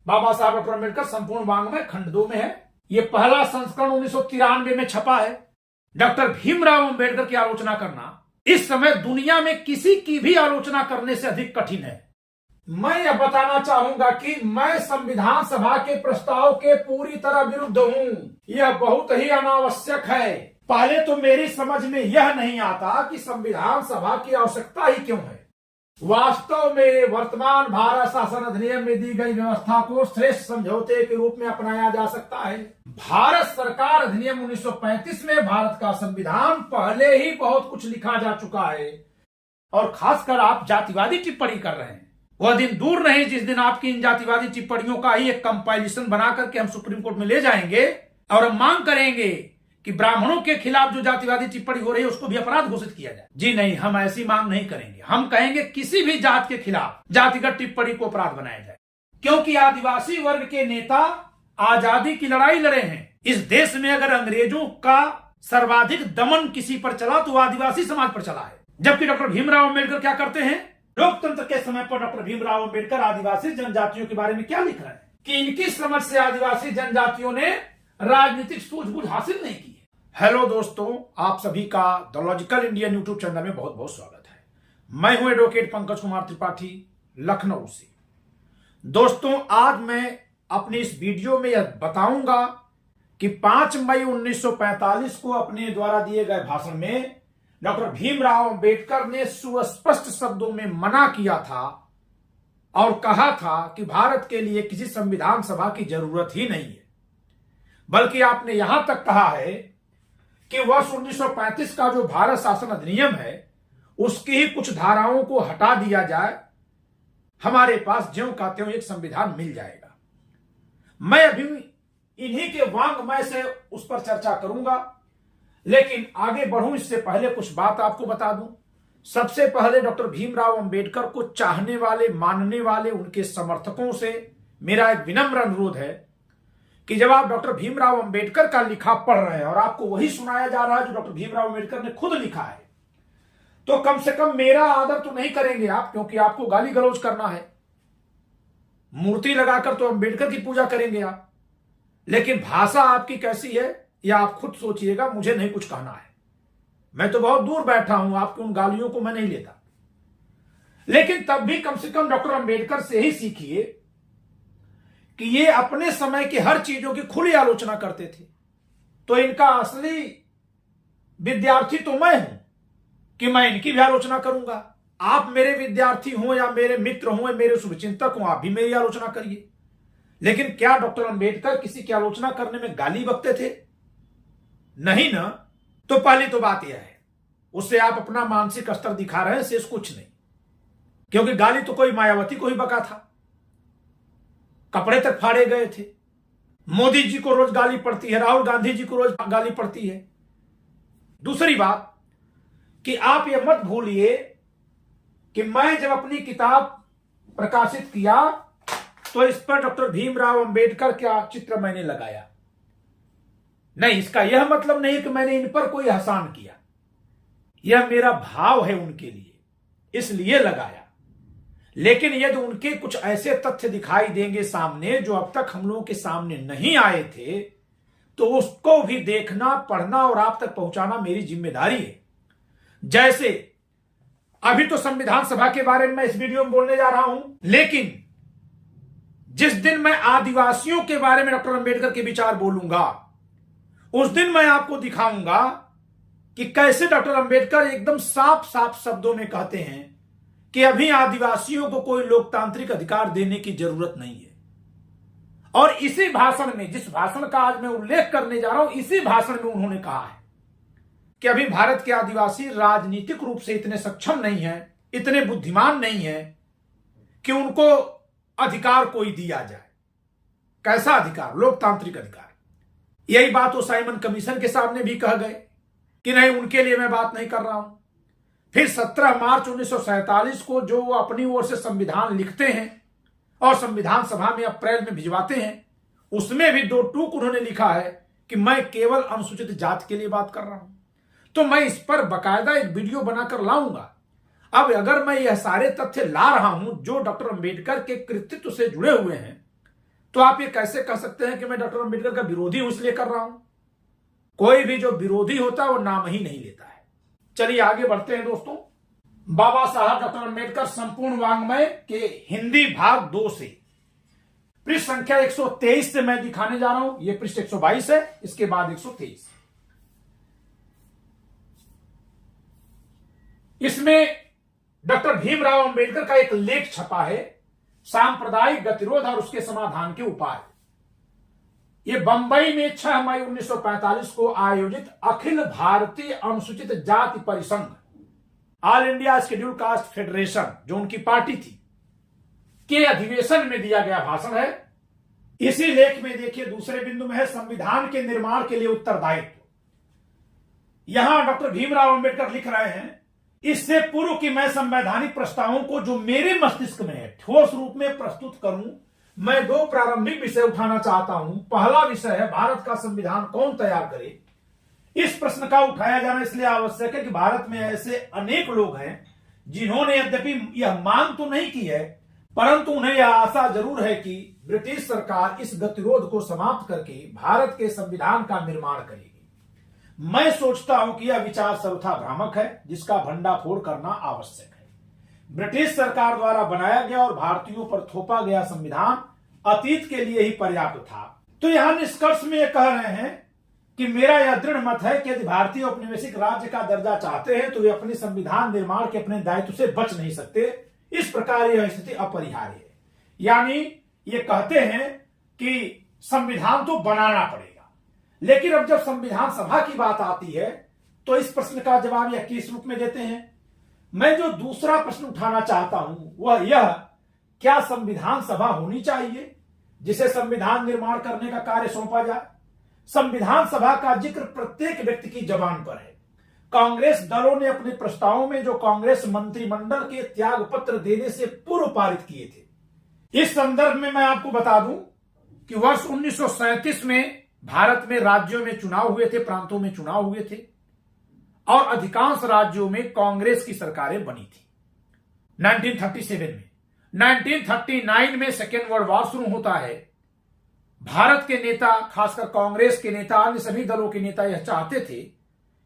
बाबा साहब डॉक्टर अम्बेडकर संपूर्ण वाङ्मय खंड 2 में है। यह पहला संस्करण 1993 में छपा है। डॉक्टर भीमराव अम्बेडकर की आलोचना करना इस समय दुनिया में किसी की भी आलोचना करने से अधिक कठिन है। मैं यह बताना चाहूंगा कि मैं संविधान सभा के प्रस्ताव के पूरी तरह विरुद्ध हूं। यह बहुत ही अनावश्यक है। पहले तो मेरी समझ में यह नहीं आता कि संविधान सभा की आवश्यकता ही क्यों है। वास्तव में वर्तमान भारत शासन अधिनियम में दी गई व्यवस्था को श्रेष्ठ समझौते के रूप में अपनाया जा सकता है। भारत सरकार अधिनियम 1935 में भारत का संविधान पहले ही बहुत कुछ लिखा जा चुका है और खासकर आप जातिवादी टिप्पणी कर रहे हैं। वह दिन दूर नहीं जिस दिन आपकी इन जातिवादी टिप्पणियों का ही एक कंपाइलेशन बना करके हम सुप्रीम कोर्ट में ले जाएंगे और हम मांग करेंगे कि ब्राह्मणों के खिलाफ जो जातिवादी टिप्पणी हो रही है उसको भी अपराध घोषित किया जाए। जी नहीं, हम ऐसी मांग नहीं करेंगे। हम कहेंगे किसी भी जात के खिलाफ जातिगत टिप्पणी को अपराध बनाया जाए, क्योंकि आदिवासी वर्ग के नेता आजादी की लड़ाई लड़े हैं। इस देश में अगर अंग्रेजों का सर्वाधिक दमन किसी पर चला तो आदिवासी समाज पर चला है। जबकि डॉक्टर भीमराव अम्बेडकर क्या करते हैं? लोकतंत्र के समय पर डॉक्टर भीमराव अम्बेडकर आदिवासी जनजातियों के बारे में क्या लिख रहे हैं कि इनकी समझ से आदिवासी जनजातियों ने राजनीतिक सूझबूझ हासिल नहीं की है। हेलो दोस्तों, आप सभी का the logical Indian YouTube channel में बहुत बहुत स्वागत है। मैं हूं एडवोकेट पंकज कुमार त्रिपाठी, लखनऊ से। दोस्तों, आज मैं अपनी इस वीडियो में यह बताऊंगा कि 5 मई 1945 को अपने द्वारा दिए गए भाषण में डॉक्टर भीमराव अम्बेडकर ने सुस्पष्ट शब्दों में मना किया था और कहा था कि भारत के लिए किसी संविधान सभा की जरूरत ही नहीं है। बल्कि आपने यहां तक कहा है कि वर्ष 1935 का जो भारत शासन अधिनियम है उसकी ही कुछ धाराओं को हटा दिया जाए, हमारे पास ज्यों का त्यों एक संविधान मिल जाएगा। मैं अभी इन्हीं के वाङ्मय से उस पर चर्चा करूंगा, लेकिन आगे बढ़ूं इससे पहले कुछ बात आपको बता दूं। सबसे पहले डॉक्टर भीमराव अम्बेडकर को चाहने वाले, मानने वाले उनके समर्थकों से मेरा एक विनम्र अनुरोध है कि जब आप डॉक्टर भीमराव अम्बेडकर का लिखा पढ़ रहे हैं और आपको वही सुनाया जा रहा है जो डॉक्टर भीमराव अम्बेडकर ने खुद लिखा है, तो कम से कम मेरा आदर तो नहीं करेंगे आप, क्योंकि आपको गाली गलौज करना है। मूर्ति लगाकर तो अम्बेडकर की पूजा करेंगे आप, लेकिन भाषा आपकी कैसी है या आप खुद सोचिएगा। मुझे नहीं कुछ कहना है, मैं तो बहुत दूर बैठा हूं, आपकी उन गालियों को मैं नहीं लेता। लेकिन तब भी कम से कम डॉक्टर अम्बेडकर से ही सीखिए कि ये अपने समय की हर चीजों की खुली आलोचना करते थे। तो इनका असली विद्यार्थी तो मैं हूं कि मैं इनकी भी आलोचना करूंगा। आप मेरे विद्यार्थी हो या मेरे मित्र हो या मेरे शुभचिंतक हो, आप भी मेरी आलोचना करिए। लेकिन क्या डॉक्टर अम्बेडकर किसी की आलोचना करने में गाली बकते थे? नहीं ना। तो पहली तो बात यह है, उससे आप अपना मानसिक स्तर दिखा रहे हैं, शेष कुछ नहीं। क्योंकि गाली तो कोई मायावती को ही बका था, कपड़े तक फाड़े गए थे। मोदी जी को रोज गाली पड़ती है, राहुल गांधी जी को रोज गाली पड़ती है। दूसरी बात कि आप यह मत भूलिए कि मैं जब अपनी किताब प्रकाशित किया तो इस पर डॉक्टर भीमराव अम्बेडकर का चित्र मैंने लगाया नहीं। इसका यह मतलब नहीं कि मैंने इन पर कोई एहसान किया, यह मेरा भाव है उनके लिए, इसलिए लगाया। लेकिन यदि उनके कुछ ऐसे तथ्य दिखाई देंगे सामने जो अब तक हम लोगों के सामने नहीं आए थे, तो उसको भी देखना, पढ़ना और आप तक पहुंचाना मेरी जिम्मेदारी है। जैसे अभी तो संविधान सभा के बारे में मैं इस वीडियो में बोलने जा रहा हूं, लेकिन जिस दिन मैं आदिवासियों के बारे में डॉक्टर अम्बेडकर के विचार बोलूंगा, उस दिन मैं आपको दिखाऊंगा कि कैसे डॉक्टर अम्बेडकर एकदम साफ साफ शब्दों में कहते हैं कि अभी आदिवासियों को कोई लोकतांत्रिक अधिकार देने की जरूरत नहीं है। और इसी भाषण में, जिस भाषण का आज मैं उल्लेख करने जा रहा हूं, इसी भाषण में उन्होंने कहा है कि अभी भारत के आदिवासी राजनीतिक रूप से इतने सक्षम नहीं है, इतने बुद्धिमान नहीं है कि उनको अधिकार कोई दिया जाए। कैसा अधिकार? लोकतांत्रिक अधिकार। यही बात वो साइमन कमीशन के सामने भी कह गए कि नहीं, उनके लिए मैं बात नहीं कर रहा हूं। फिर 17 मार्च 1947 को जो वो अपनी ओर से संविधान लिखते हैं और संविधान सभा में अप्रैल में भिजवाते हैं, उसमें भी 2 टूक उन्होंने लिखा है कि मैं केवल अनुसूचित जाति के लिए बात कर रहा हूं। तो मैं इस पर बकायदा एक वीडियो बनाकर लाऊंगा। अब अगर मैं यह सारे तथ्य ला रहा हूं जो डॉक्टर अम्बेडकर के कृतित्व से जुड़े हुए हैं, तो आप ये कैसे कह सकते हैं कि मैं डॉक्टर अंबेडकर का विरोधी हूं इसलिए कर रहा हूं? कोई भी जो विरोधी होता है वो नाम ही नहीं लेता है। चलिए आगे बढ़ते हैं दोस्तों। बाबा साहब डॉक्टर अंबेडकर संपूर्ण वांग्मय के हिंदी भाग 2 से पृष्ठ संख्या 123 से मैं दिखाने जा रहा हूं। यह पृष्ठ 122 है, इसके बाद 123। इसमें डॉक्टर भीमराव अंबेडकर का एक लेख छपा है, सांप्रदायिक गतिरोध और उसके समाधान के उपाय। यह बंबई में 6 मई 1945 को आयोजित अखिल भारतीय अनुसूचित जाति परिसंघ, all India schedule caste federation, जो उनकी पार्टी थी, के अधिवेशन में दिया गया भाषण है। इसी लेख में देखिए दूसरे बिंदु में है संविधान के निर्माण के लिए उत्तरदायित्व। यहां डॉक्टर भीमराव अंबेडकर लिख रहे हैं, इससे पूर्व कि मैं संवैधानिक प्रस्तावों को जो मेरे मस्तिष्क में है ठोस रूप में प्रस्तुत करूं, मैं 2 प्रारंभिक विषय उठाना चाहता हूं। पहला विषय है भारत का संविधान कौन तैयार करे। इस प्रश्न का उठाया जाना इसलिए आवश्यक है कि भारत में ऐसे अनेक लोग हैं जिन्होंने यद्यपि यह मांग तो नहीं की है, परंतु उन्हें यह आशा जरूर है कि ब्रिटिश सरकार इस गतिरोध को समाप्त करके भारत के संविधान का निर्माण करेगी। मैं सोचता हूं कि यह विचार सर्वथा भ्रामक है, जिसका भंडाफोड़ करना आवश्यक है। ब्रिटिश सरकार द्वारा बनाया गया और भारतीयों पर थोपा गया संविधान अतीत के लिए ही पर्याप्त था। तो यहां निष्कर्ष में यह कह रहे हैं कि मेरा यह दृढ़ मत है कि यदि भारतीय औपनिवेशिक राज्य का दर्जा चाहते हैं तो वे अपने संविधान निर्माण के अपने दायित्व से बच नहीं सकते। इस प्रकार यह स्थिति अपरिहार्य है। यानी ये कहते हैं कि संविधान तो बनाना पड़ेगा, लेकिन अब जब संविधान सभा की बात आती है तो इस प्रश्न का जवाब यह किस रूप में देते हैं। मैं जो दूसरा प्रश्न उठाना चाहता हूं वह यह, क्या संविधान सभा होनी चाहिए जिसे संविधान निर्माण करने का कार्य सौंपा जाए। संविधान सभा का जिक्र प्रत्येक व्यक्ति की जबान पर है। कांग्रेस दलों ने अपने प्रस्तावों में जो कांग्रेस मंत्रिमंडल के त्याग पत्र देने से पूर्व पारित किए थे। इस संदर्भ में मैं आपको बता दूं कि वर्ष 1937 में भारत में राज्यों में चुनाव हुए थे, प्रांतों में चुनाव हुए थे और अधिकांश राज्यों में कांग्रेस की सरकारें बनी थी। 1937 में 1939 में सेकेंड वर्ल्ड वॉर शुरू होता है। भारत के नेता, खासकर कांग्रेस के नेता, अन्य सभी दलों के नेता यह चाहते थे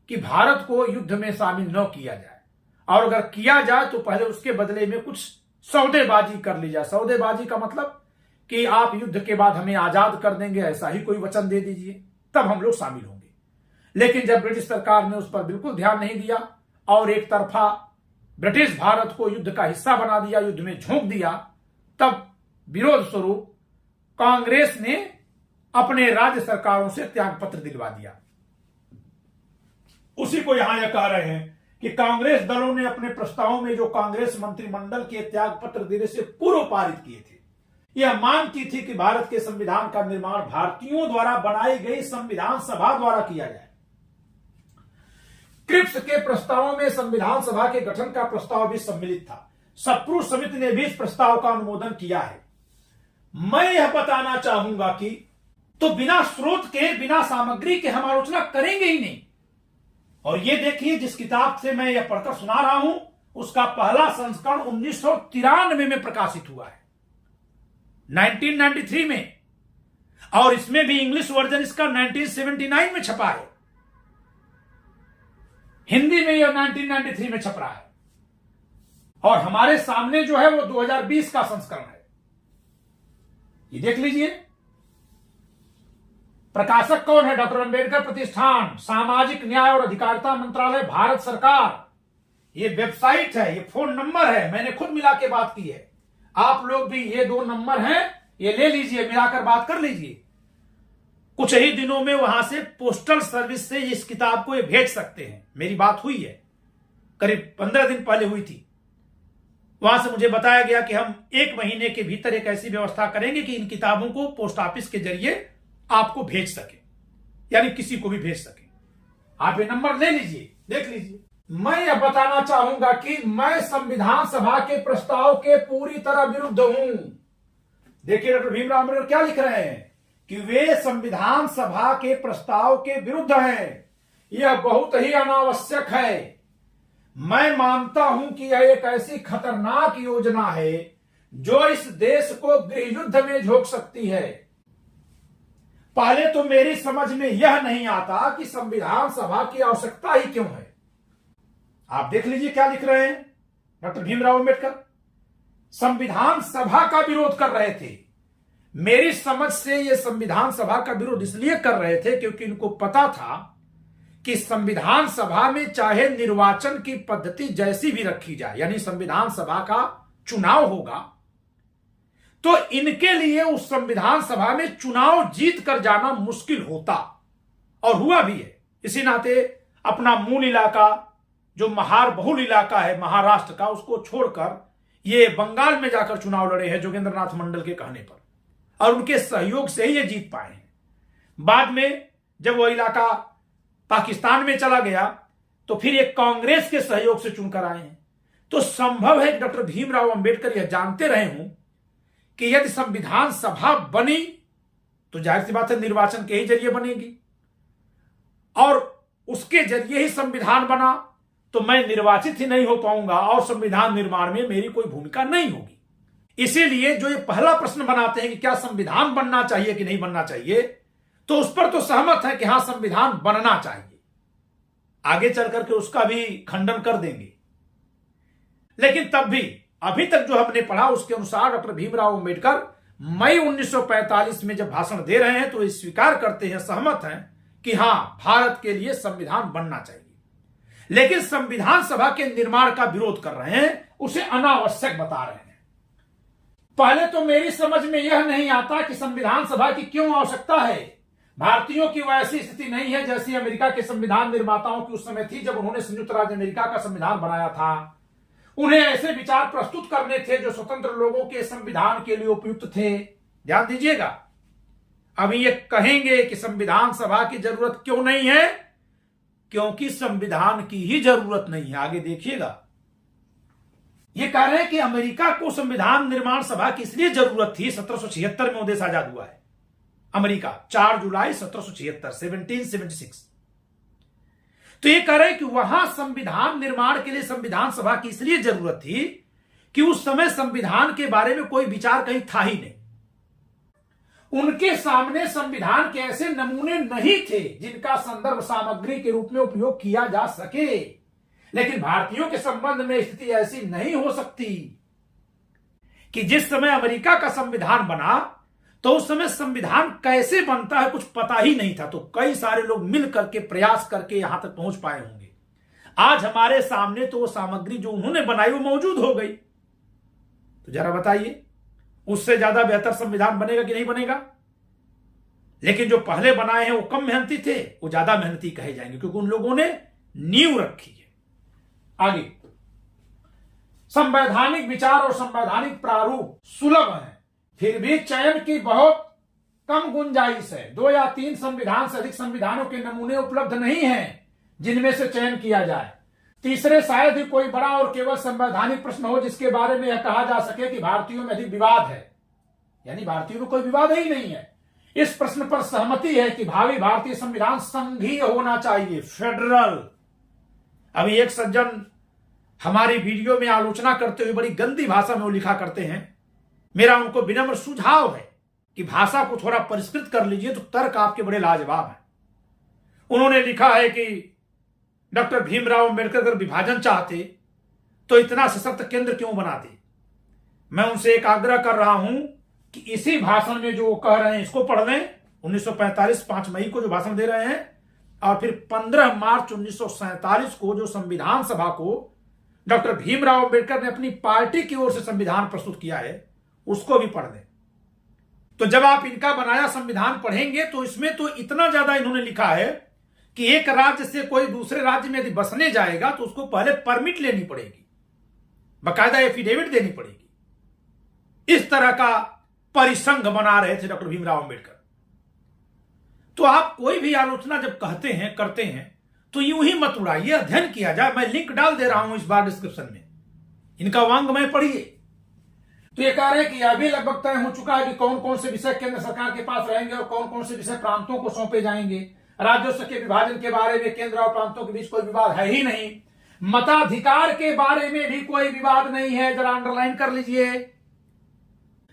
कि भारत को युद्ध में शामिल न किया जाए, और अगर किया जाए तो पहले उसके बदले में कुछ सौदेबाजी कर ली जाए। सौदेबाजी का मतलब कि आप युद्ध के बाद हमें आजाद कर देंगे, ऐसा ही कोई वचन दे दीजिए, तब हम लोग शामिल होंगे। लेकिन जब ब्रिटिश सरकार ने उस पर बिल्कुल ध्यान नहीं दिया और एक तरफा ब्रिटिश भारत को युद्ध का हिस्सा बना दिया, युद्ध में झोंक दिया, तब विरोध स्वरूप कांग्रेस ने अपने राज्य सरकारों से त्यागपत्र दिलवा दिया। उसी को यहां यह कह रहे हैं कि कांग्रेस दलों ने अपने प्रस्तावों में जो कांग्रेस मंत्रिमंडल के त्यागपत्र देने से पूर्व पारित किए थे, यह मांग की थी कि भारत के संविधान का निर्माण भारतीयों द्वारा बनाई गई संविधान सभा द्वारा किया जाए। क्रिप्स के प्रस्तावों में संविधान सभा के गठन का प्रस्ताव भी सम्मिलित था। सप्रू समिति ने भी इस प्रस्ताव का अनुमोदन किया है। मैं यह बताना चाहूंगा कि तो बिना स्रोत के, बिना सामग्री के हम आलोचना करेंगे ही नहीं। और ये देखिए, जिस किताब से मैं यह पढ़कर सुना रहा हूं उसका पहला संस्करण 1993 में प्रकाशित हुआ है, 1993 में, और इसमें भी इंग्लिश वर्जन इसका 1979 में छपा है। हिंदी में यह 1993 में छप रहा है और हमारे सामने जो है वो 2020 का संस्करण है। ये देख लीजिए। प्रकाशक कौन है? डॉक्टर अंबेडकर प्रतिष्ठान, सामाजिक न्याय और अधिकारिता मंत्रालय, भारत सरकार। ये वेबसाइट है, ये फोन नंबर है, मैंने खुद मिला के बात की है। आप लोग भी ये 2 नंबर हैं, ये ले लीजिए, मिलाकर बात कर लीजिए। कुछ ही दिनों में वहां से पोस्टल सर्विस से इस किताब को ये भेज सकते हैं। मेरी बात हुई है, करीब 15 दिन पहले हुई थी। वहां से मुझे बताया गया कि हम 1 महीने के भीतर एक ऐसी व्यवस्था करेंगे कि इन किताबों को पोस्ट ऑफिस के जरिए आपको भेज सके, यानी किसी को भी भेज सके। आप ये नंबर ले लीजिए, देख लीजिए। मैं यह बताना चाहूंगा कि मैं संविधान सभा के प्रस्ताव के पूरी तरह विरुद्ध हूं। देखिए डॉक्टर भीमराव अम्बेडकर क्या लिख रहे हैं कि वे संविधान सभा के प्रस्ताव के विरुद्ध हैं। यह बहुत ही अनावश्यक है। मैं मानता हूं कि यह एक ऐसी खतरनाक योजना है जो इस देश को गृहयुद्ध में झोंक सकती है। पहले तो मेरी समझ में यह नहीं आता कि संविधान सभा की आवश्यकता ही क्यों है। आप देख लीजिए क्या लिख रहे हैं डॉक्टर भीमराव अंबेडकर। संविधान सभा का विरोध कर रहे थे। मेरी समझ से यह संविधान सभा का विरोध इसलिए कर रहे थे क्योंकि इनको पता था कि संविधान सभा में चाहे निर्वाचन की पद्धति जैसी भी रखी जाए, यानी संविधान सभा का चुनाव होगा, तो इनके लिए उस संविधान सभा में चुनाव जीत कर जाना मुश्किल होता, और हुआ भी है। इसी नाते अपना मूल इलाका जो महार बहुल इलाका है महाराष्ट्र का, उसको छोड़कर ये बंगाल में जाकर चुनाव लड़े हैं जोगेंद्र नाथ मंडल के कहने पर, और उनके सहयोग से ही ये जीत पाए हैं। बाद में जब वो इलाका पाकिस्तान में चला गया तो फिर एक कांग्रेस के सहयोग से चुनकर आए हैं। तो संभव है कि डॉक्टर भीमराव अंबेडकर यह जानते रहे हों कि यदि संविधान सभा बनी तो जाहिर सी बात है निर्वाचन के ही जरिए बनेगी, और उसके जरिए ही संविधान बना तो मैं निर्वाचित ही नहीं हो पाऊंगा और संविधान निर्माण में मेरी कोई भूमिका नहीं होगी। इसीलिए जो ये पहला प्रश्न बनाते हैं कि क्या संविधान बनना चाहिए कि नहीं बनना चाहिए, तो उस पर तो सहमत है कि हां संविधान बनना चाहिए। आगे चल करके उसका भी खंडन कर देंगे, लेकिन तब भी अभी तक जो हमने पढ़ा उसके अनुसार डॉक्टर भीमराव अंबेडकर मई 1945 में जब भाषण दे रहे हैं तो स्वीकार करते हैं, सहमत हैं कि हां भारत के लिए संविधान बनना चाहिए, लेकिन संविधान सभा के निर्माण का विरोध कर रहे हैं, उसे अनावश्यक बता रहे हैं। पहले तो मेरी समझ में यह नहीं आता कि संविधान सभा की क्यों आवश्यकता है। भारतीयों की वैसी स्थिति नहीं है जैसी अमेरिका के संविधान निर्माताओं की उस समय थी जब उन्होंने संयुक्त राज्य अमेरिका का संविधान बनाया था। उन्हें ऐसे विचार प्रस्तुत करने थे जो स्वतंत्र लोगों के संविधान के लिए उपयुक्त थे। ध्यान दीजिएगा, अभी ये कहेंगे कि संविधान सभा की जरूरत क्यों नहीं है, क्योंकि संविधान की ही जरूरत नहीं है। आगे देखिएगा, ये कह रहे हैं कि अमेरिका को संविधान निर्माण सभा की इसलिए जरूरत थी, 1776 में वो देश आजाद हुआ है अमेरिका, 4 जुलाई 1776, 1776। तो ये कह रहे हैं कि वहां संविधान निर्माण के लिए संविधान सभा की इसलिए जरूरत थी कि उस समय संविधान के बारे में कोई विचार कहीं था ही नहीं। उनके सामने संविधान के ऐसे नमूने नहीं थे जिनका संदर्भ सामग्री के रूप में उपयोग किया जा सके। लेकिन भारतीयों के संबंध में स्थिति ऐसी नहीं हो सकती कि जिस समय अमेरिका का संविधान बना तो उस समय संविधान कैसे बनता है कुछ पता ही नहीं था, तो कई सारे लोग मिल करके प्रयास करके यहां तक पहुंच पाए होंगे। आज हमारे सामने तो वो सामग्री जो उन्होंने बनाई वो मौजूद हो गई। तो जरा बताइए, उससे ज्यादा बेहतर संविधान बनेगा कि नहीं बनेगा? लेकिन जो पहले बनाए हैं वो कम मेहनती थे, वो ज्यादा मेहनती कहे जाएंगे क्योंकि उन लोगों ने नींव रखी है। आगे, संवैधानिक विचार और संवैधानिक प्रारूप सुलभ है, फिर भी चयन की बहुत कम गुंजाइश है। 2 या 3 संविधान से अधिक संविधानों के नमूने उपलब्ध नहीं हैं जिनमें से चयन किया जाए। तीसरे, शायद ही कोई बड़ा और केवल संवैधानिक प्रश्न हो जिसके बारे में यह कहा जा सके कि भारतीयों में अधिक विवाद है, यानी भारतीयों में कोई विवाद ही नहीं है। इस प्रश्न पर सहमति है कि भावी भारतीय संविधान संघीय होना चाहिए, फेडरल। अभी एक सज्जन हमारी वीडियो में आलोचना करते हुए बड़ी गंदी भाषा में वो लिखा करते हैं, मेरा उनको विनम्र सुझाव है कि भाषा को थोड़ा परिष्कृत कर लीजिए, तो तर्क आपके बड़े लाजवाब हैं। उन्होंने लिखा है कि डॉक्टर भीमराव अंबेडकर अगर विभाजन चाहते तो इतना सशक्त केंद्र क्यों बनाते। मैं उनसे एक आग्रह कर रहा हूं कि इसी भाषण में जो वो कह रहे हैं इसको पढ़ लें, 1945 5 मई को जो भाषण दे रहे हैं, और फिर 15 मार्च 1947 को जो संविधान सभा को डॉक्टर भीमराव अंबेडकर ने अपनी पार्टी की ओर से संविधान प्रस्तुत किया है उसको भी पढ़ लें। तो जब आप इनका बनाया संविधान पढ़ेंगे तो इसमें तो इतना ज्यादा इन्होंने लिखा है कि एक राज्य से कोई दूसरे राज्य में यदि बसने जाएगा तो उसको पहले परमिट लेनी पड़ेगी, बाकायदा एफिडेविट देनी पड़ेगी। इस तरह का परिसंघ बना रहे थे डॉक्टर भीमराव अंबेडकर। तो आप कोई भी आलोचना जब कहते हैं करते हैं तो यूं ही मत उड़ाइए, अध्ययन किया जाए। मैं लिंक डाल दे रहा हूं इस बार डिस्क्रिप्शन में, इनका वांग्मय पढ़िए। तो ये कह रहे हैं कि यह भी लगभग तय हो चुका है कि कौन कौन से विषय केंद्र सरकार के पास रहेंगे और कौन कौन से विषय प्रांतों को सौंपे जाएंगे। राज्यों के विभाजन के बारे में केंद्र और प्रांतों के बीच कोई विवाद है ही नहीं। मताधिकार के बारे में भी कोई विवाद नहीं है, जरा अंडरलाइन कर लीजिए।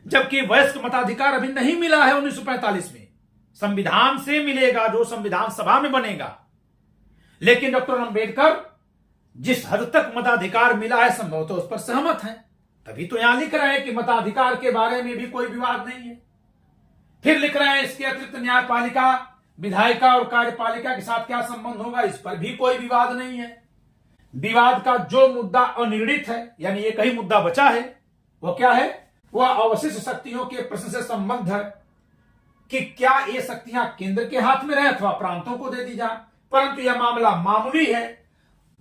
जबकि वयस्क मताधिकार अभी नहीं मिला है 1945 में। संविधान से मिलेगा, जो संविधान सभा में बनेगा। लेकिन डॉक्टर अंबेडकर जिस हद तक मताधिकार मिला है संभवतः उस पर सहमत हैं, तभी तो यहां लिख रहे हैं कि मताधिकार के बारे में भी कोई विवाद नहीं है। फिर लिख रहे हैं इसके अतिरिक्त न्यायपालिका, विधायिका और कार्यपालिका के साथ क्या संबंध होगा, इस पर भी कोई विवाद नहीं है। विवाद का जो मुद्दा अनिर्णित है, यानी एक ही मुद्दा बचा है, वो क्या है, वह अवशिष्ट शक्तियों के प्रश्न से संबंध है कि क्या ये शक्तियां केंद्र के हाथ में रहे अथवा प्रांतों को दे दी जाए। परंतु यह मामला मामूली है।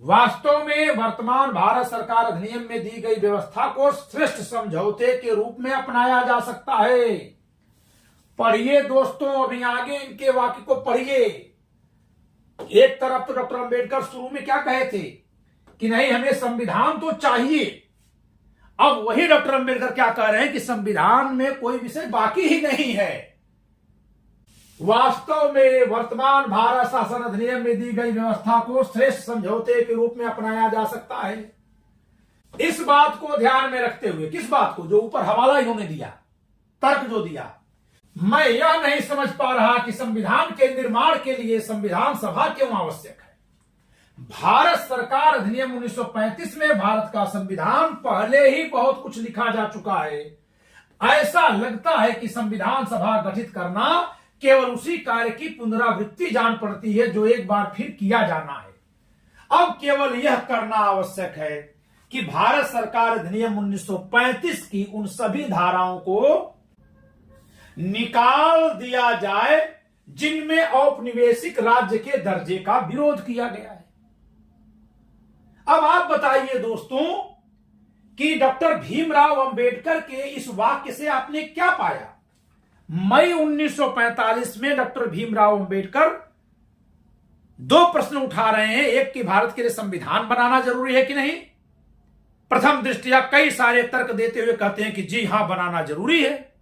वास्तव में वर्तमान भारत सरकार अधिनियम में दी गई व्यवस्था को श्रेष्ठ समझौते के रूप में अपनाया जा सकता है। पढ़िए दोस्तों, अभी आगे इनके वाक्य को पढ़िए। एक तरफ तो डॉक्टर अंबेडकर शुरू में क्या कहे थे कि नहीं, हमें संविधान तो चाहिए। अब वही डॉक्टर अंबेडकर क्या कह रहे हैं कि संविधान में कोई विषय बाकी ही नहीं है। वास्तव में वर्तमान भारत शासन अधिनियम में दी गई व्यवस्था को श्रेष्ठ समझौते के रूप में अपनाया जा सकता है। इस बात को ध्यान में रखते हुए, किस बात को, जो ऊपर हवाला इन्होंने दिया, तर्क जो दिया, मैं यह नहीं समझ पा रहा कि संविधान के निर्माण के लिए संविधान सभा क्यों आवश्यक है। भारत सरकार अधिनियम 1935 में भारत का संविधान पहले ही बहुत कुछ लिखा जा चुका है। ऐसा लगता है कि संविधान सभा गठित करना केवल उसी कार्य की पुनरावृत्ति जान पड़ती है जो एक बार फिर किया जाना है। अब केवल यह करना आवश्यक है कि भारत सरकार अधिनियम 1935 की उन सभी धाराओं को निकाल दिया जाए जिनमें औपनिवेशिक राज्य के दर्जे का विरोध किया गया है। अब आप बताइए दोस्तों कि डॉक्टर भीमराव अंबेडकर के इस वाक्य से आपने क्या पाया। मई 1945 में डॉक्टर भीमराव अंबेडकर दो प्रश्न उठा रहे हैं। एक कि भारत के लिए संविधान बनाना जरूरी है कि नहीं। प्रथम दृष्टया कई सारे तर्क देते हुए कहते हैं कि जी हां, बनाना जरूरी है।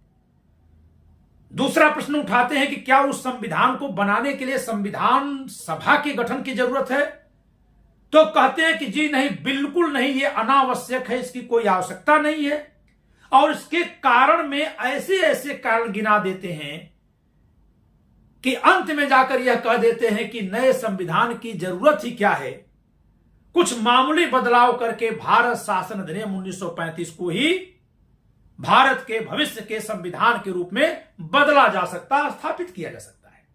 दूसरा प्रश्न उठाते हैं कि क्या उस संविधान को बनाने के लिए संविधान सभा के गठन की जरूरत है। तो कहते हैं कि जी नहीं, बिल्कुल नहीं, यह अनावश्यक है, इसकी कोई आवश्यकता नहीं है। और इसके कारण में ऐसे ऐसे कारण गिना देते हैं कि अंत में जाकर यह कह देते हैं कि नए संविधान की जरूरत ही क्या है। कुछ मामूली बदलाव करके भारत शासन अधिनियम 1935 को ही भारत के भविष्य के संविधान के रूप में बदला जा सकता, स्थापित किया जा सकता है।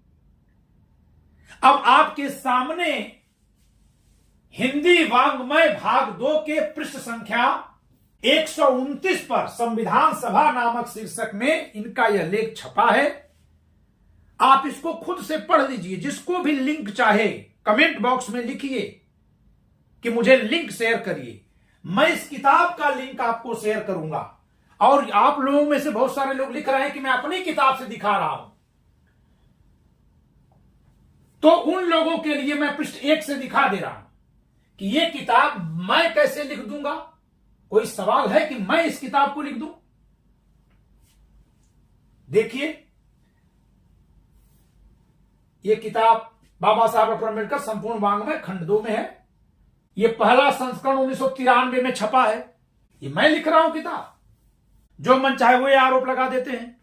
अब आपके सामने हिंदी वाङ्मय भाग 2 के पृष्ठ संख्या 129 पर संविधान सभा नामक शीर्षक में इनका यह लेख छपा है। आप इसको खुद से पढ़ लीजिए। जिसको भी लिंक चाहे कमेंट बॉक्स में लिखिए कि मुझे लिंक शेयर करिए। मैं इस किताब का लिंक आपको शेयर करूंगा। और आप लोगों में से बहुत सारे लोग लिख रहे हैं कि मैं अपनी किताब से दिखा रहा हूं, तो उन लोगों के लिए मैं पृष्ठ 1 से दिखा दे रहा हूं कि यह किताब मैं कैसे लिख दूंगा। कोई सवाल है कि मैं इस किताब को लिख दूं। देखिए, यह किताब बाबा साहब डॉक्टर अंबेडकर संपूर्ण वाङ्मय खंड 2 में है। यह पहला संस्करण 1993 में छपा है। ये मैं लिख रहा हूं किताब। जो मन चाहे वो ये आरोप लगा देते हैं।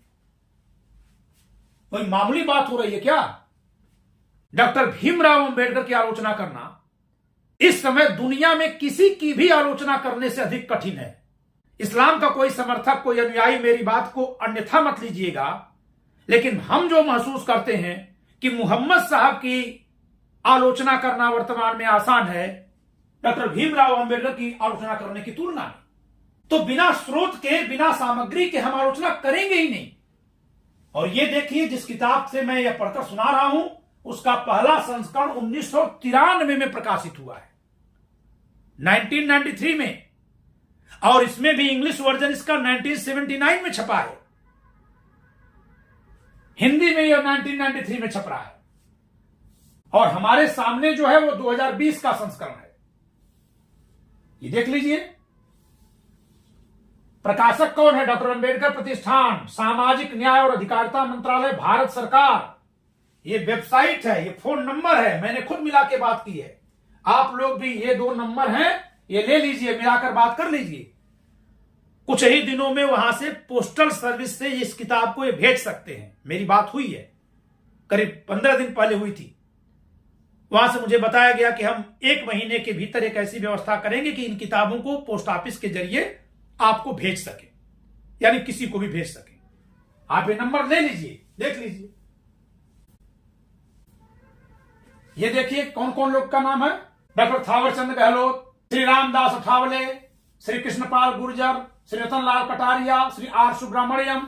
कोई मामूली बात हो रही है क्या। डॉक्टर भीमराव अंबेडकर की आलोचना करना इस समय दुनिया में किसी की भी आलोचना करने से अधिक कठिन है। इस्लाम का कोई समर्थक, कोई अनुयायी मेरी बात को अन्यथा मत लीजिएगा, लेकिन हम जो महसूस करते हैं कि मोहम्मद साहब की आलोचना करना वर्तमान में आसान है डॉक्टर भीमराव अंबेडकर की आलोचना करने की तुलना में, तो बिना स्रोत के, बिना सामग्री के हम आलोचना करेंगे ही नहीं। और ये देखिए, जिस किताब से मैं यह पढ़कर सुना रहा हूं उसका पहला संस्करण 1993 में प्रकाशित हुआ है, 1993 में। और इसमें भी इंग्लिश वर्जन इसका 1979 में छपा है। हिंदी में यह 1993 में छप रहा है। और हमारे सामने जो है वो 2020 का संस्करण है। ये देख लीजिए। प्रकाशक कौन है? डॉक्टर अंबेडकर प्रतिष्ठान, सामाजिक न्याय और अधिकारिता मंत्रालय, भारत सरकार। ये वेबसाइट है, ये फोन नंबर है, मैंने खुद मिला के बात की है। आप लोग भी ये 2 नंबर हैं, ये ले लीजिए, मिलाकर बात कर लीजिए। कुछ ही दिनों में वहां से पोस्टल सर्विस से इस किताब को ये भेज सकते हैं। मेरी बात हुई है, करीब 15 दिन पहले हुई थी। वहां से मुझे बताया गया कि हम 1 महीने के भीतर एक ऐसी व्यवस्था करेंगे कि इन किताबों को पोस्ट ऑफिस के जरिए आपको भेज सके, यानी किसी को भी भेज सके। आप ये नंबर ले लीजिए, देख लीजिए। ये देखिए कौन कौन लोग का नाम है। Doctor Thawarchand Gehlot, Shri Ramdas Athawale, Shri Krishanpal Gurjar, Shri Rattanlal Kataria, Shri R Subrahmanyam.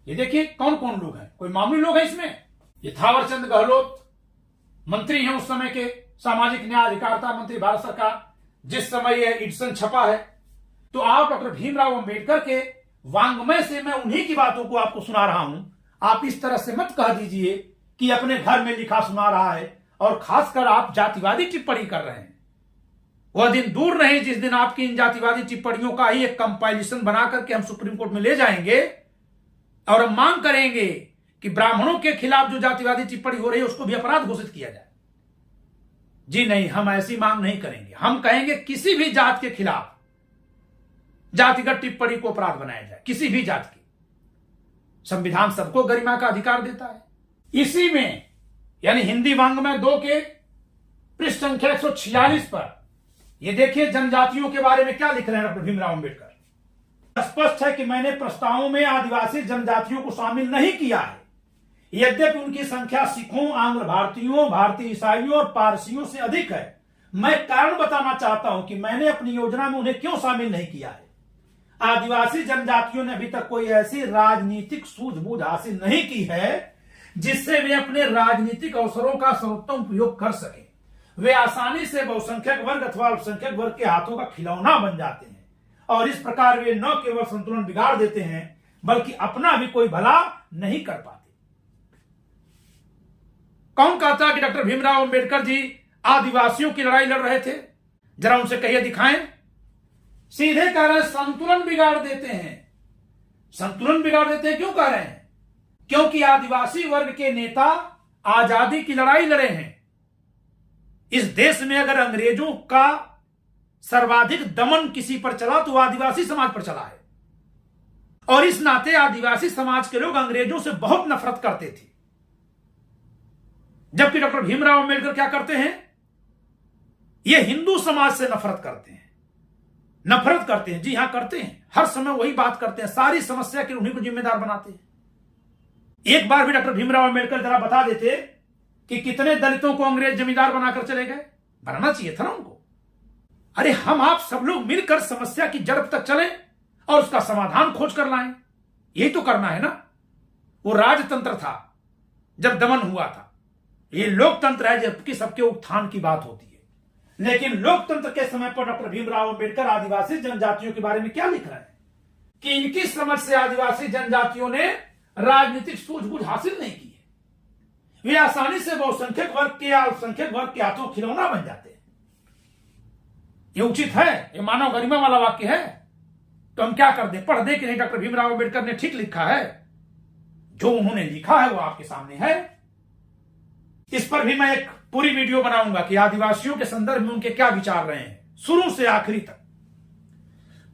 ये देखिए कौन कौन लोग हैं, कोई मामूली लोग हैं इसमें। ये थावरचंद गहलोत मंत्री हैं उस समय के, सामाजिक न्याय अधिकारिता मंत्री भारत सरकार, जिस समय यह एडिशन छपा है। तो आप डॉक्टर भीमराव अंबेडकर के वांग्मय से मैं उन्हीं की बातों को आपको सुना रहा हूं। आप इस तरह से मत कह दीजिए कि अपने घर में लिखा सुना रहा है, और खासकर आप जातिवादी टिप्पणी कर रहे हैं। वह दिन दूर नहीं जिस दिन आपकी इन जातिवादी टिप्पणियों का ही एक कंपाइलेशन बना करके हम सुप्रीम कोर्ट में ले जाएंगे और हम मांग करेंगे कि ब्राह्मणों के खिलाफ जो जातिवादी टिप्पणी हो रही है उसको भी अपराध घोषित किया जाए। जी नहीं, हम ऐसी मांग नहीं करेंगे। हम कहेंगे किसी भी जात के खिलाफ जातिगत टिप्पणी को अपराध बनाया जाए, किसी भी जात की। संविधान सबको गरिमा का अधिकार देता है। इसी में यानी हिंदी वांग्मय 2 के पृष्ठ संख्या 146 पर ये देखिए जनजातियों के बारे में क्या लिख रहे हैं डॉक्टर भीमराव अंबेडकर। स्पष्ट है कि मैंने प्रस्तावों में आदिवासी जनजातियों को शामिल नहीं किया है, यद्यपि उनकी संख्या सिखों, आंग्ल भारतीयों, भारतीय ईसाइयों और पारसियों से अधिक है। मैं कारण बताना चाहता हूं कि मैंने अपनी योजना में उन्हें क्यों शामिल नहीं किया है। आदिवासी जनजातियों ने अभी तक कोई ऐसी राजनीतिक सूझबूझ हासिल नहीं की है जिससे वे अपने राजनीतिक अवसरों का सर्वोत्तम उपयोग कर सके। वे आसानी से बहुसंख्यक वर्ग अथवा अल्पसंख्यक वर्ग के हाथों का खिलौना बन जाते हैं, और इस प्रकार वे न केवल संतुलन बिगाड़ देते हैं बल्कि अपना भी कोई भला नहीं कर पाते। कौन कहता कि डॉक्टर भीमराव अंबेडकर जी आदिवासियों की लड़ाई लड़ रहे थे? जरा उनसे कहिए, दिखाएं। सीधे कह रहे हैं संतुलन बिगाड़ देते हैं। संतुलन बिगाड़ देते हैं क्यों कह रहे हैं? क्योंकि आदिवासी वर्ग के नेता आजादी की लड़ाई लड़े हैं। इस देश में अगर अंग्रेजों का सर्वाधिक दमन किसी पर चला तो आदिवासी समाज पर चला है, और इस नाते आदिवासी समाज के लोग अंग्रेजों से बहुत नफरत करते थे। जबकि डॉक्टर भीमराव अंबेडकर क्या करते हैं? ये हिंदू समाज से नफरत करते हैं। नफरत करते हैं, जी हां करते हैं, हर समय वही बात करते हैं, सारी समस्या के उन्हीं को जिम्मेदार बनाते हैं। एक बार भी डॉक्टर भीमराव अंबेडकर जरा बता देते कि कितने दलितों को अंग्रेज जमींदार बनाकर चले गए। बनाना चाहिए था ना उनको। अरे हम आप सब लोग मिलकर समस्या की जड़ तक चलें और उसका समाधान खोज कर लाएं, यही तो करना है ना। वो राजतंत्र था जब दमन हुआ था, ये लोकतंत्र है जबकि सबके उत्थान की बात होती है। लेकिन लोकतंत्र के समय पर डॉक्टर भीमराव अंबेडकर आदिवासी जनजातियों के बारे में क्या लिख रहे हैं कि इनकी समझ से आदिवासी जनजातियों ने राजनीतिक सूझबूझ हासिल नहीं की है। वे आसानी से बहुसंख्यक वर्ग के या अल्पसंख्यक वर्ग के हाथों खिलौना बन जाते हैं। ये उचित है? ये मानव गरिमा वाला वाक्य है? तो हम क्या कर दें, पढ़ दें कि नहीं डॉक्टर भीमराव अंबेडकर ने ठीक लिखा है? जो उन्होंने लिखा है वो आपके सामने है। इस पर भी मैं एक पूरी वीडियो बनाऊंगा कि आदिवासियों के संदर्भ में उनके क्या विचार रहे हैं शुरू से आखिरी तक।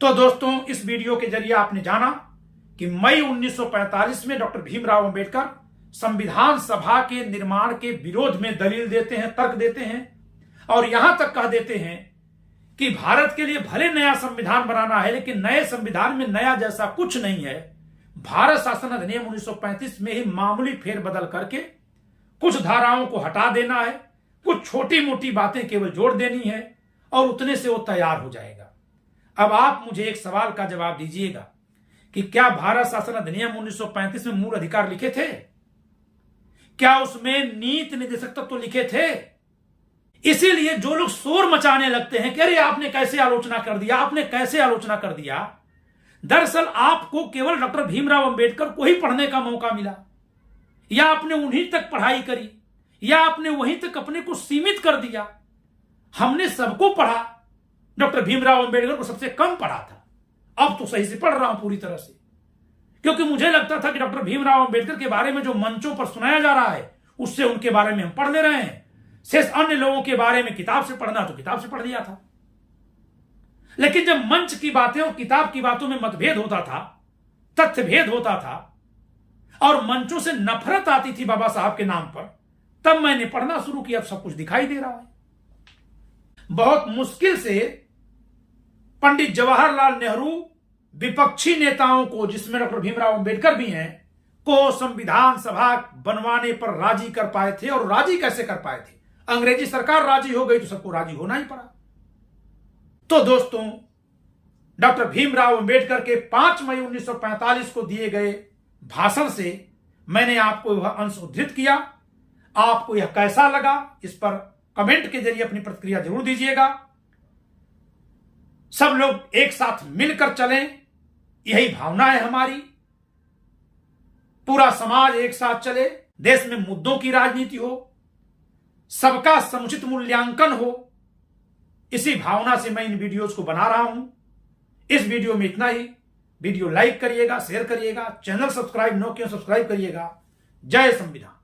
तो दोस्तों, इस वीडियो के जरिए आपने जाना कि मई 1945 में डॉक्टर भीमराव अंबेडकर संविधान सभा के निर्माण के विरोध में दलील देते हैं, तर्क देते हैं, और यहां तक कह देते हैं कि भारत के लिए भले नया संविधान बनाना है लेकिन नए संविधान में नया जैसा कुछ नहीं है। भारत शासन अधिनियम 1935 में ही मामूली फेरबदल करके कुछ धाराओं को हटा देना है, कुछ छोटी मोटी बातें केवल जोड़ देनी है, और उतने से वो तैयार हो जाएगा। अब आप मुझे एक सवाल का जवाब दीजिएगा कि क्या भारत शासन अधिनियम 1935 में मूल अधिकार लिखे थे? क्या उसमें नीति निर्देशक तत्व लिखे थे? इसीलिए जो लोग शोर मचाने लगते हैं कि अरे आपने कैसे आलोचना कर दिया, आपने कैसे आलोचना कर दिया, दरअसल आपको केवल डॉक्टर भीमराव अंबेडकर को ही पढ़ने का मौका मिला, या आपने उन्हीं तक पढ़ाई करी, या आपने वहीं तक अपने को सीमित कर दिया। हमने सबको पढ़ा, डॉक्टर भीमराव अंबेडकर को सबसे कम पढ़ा था। अब तो सही से पढ़ रहा हूं पूरी तरह से, क्योंकि मुझे लगता था कि डॉक्टर भीमराव अंबेडकर के बारे में जो मंचों पर सुनाया जा रहा है उससे उनके बारे में हम पढ़ ले रहे हैं। शेष अन्य लोगों के बारे में किताब से पढ़ना तो किताब से पढ़ लिया था। लेकिन जब मंच की बातें और किताब की बातों में मतभेद होता था, तथ्य भेद होता था और मंचों से नफरत आती थी बाबा साहब के नाम पर, तब मैंने पढ़ना शुरू किया। अब सब कुछ दिखाई दे रहा है। बहुत मुश्किल से पंडित जवाहरलाल नेहरू विपक्षी नेताओं को, जिसमें डॉक्टर भीमराव अंबेडकर भी हैं, को संविधान सभा बनवाने पर राजी कर पाए थे। और राजी कैसे कर पाए थे? अंग्रेजी सरकार राजी हो गई तो सबको राजी होना ही पड़ा। तो दोस्तों, डॉक्टर भीमराव अंबेडकर के 5 मई 1945 को दिए गए भाषण से मैंने आपको वह अंश उद्धृत किया। आपको यह कैसा लगा, इस पर कमेंट के जरिए अपनी प्रतिक्रिया जरूर दीजिएगा। सब लोग एक साथ मिलकर चलें, यही भावना है हमारी। पूरा समाज एक साथ चले, देश में मुद्दों की राजनीति हो, सबका समुचित मूल्यांकन हो, इसी भावना से मैं इन वीडियोस को बना रहा हूं। इस वीडियो में इतना ही। वीडियो लाइक करिएगा, शेयर करिएगा, चैनल सब्सक्राइब न किया सब्सक्राइब करिएगा। जय संविधान।